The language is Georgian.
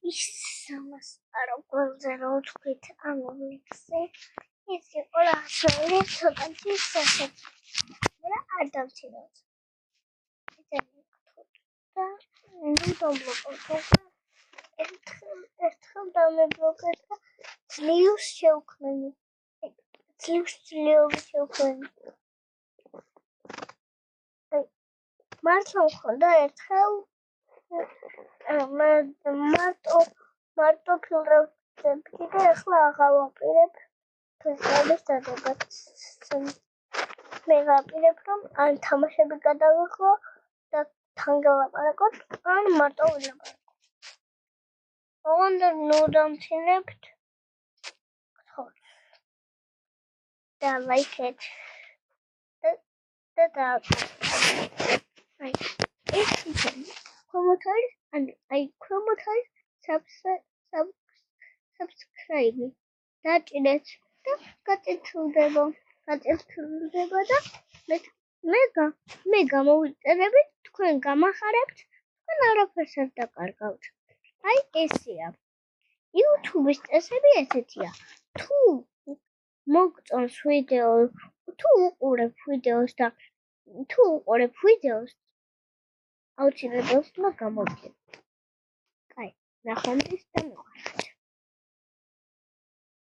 ის სამასწავლო გველზე რო ვთქვით ამოვიქცე ის იყო რასული ცოტათი სასაცილო მაგრამ არ დავცინოთ და ერთხელ დამებროკეთ და ძლივს შევქმნი მართლა მქონდა ერთხელ მარტო ფილდრებდი და ახლა აღარ ვაპირებ ფილდრების დადებაც მე ვაპირებ რომ ან თამაშები გადავიღო და თან გელაპარაკოთ ან მარტო ვილაპარაკო ოღონდ ნუ დამცინებთ და ლაიქეთ და დააკავეთ ეს ქვემოთ არის subscribe დაჭირეთ და გაწითლდება და მე გამოვიწერებით თქვენ გამახარებთ თქვენ არაფერს არ დაკარგავთ აი ესეა YouTube-ის წესები ესეთია თუ მოგწონს ვიდეო თუ უყურებ ვიდეოს აუცილებლად უნდა გამოვიდეთ კაი ნახვამდის და მიყურებით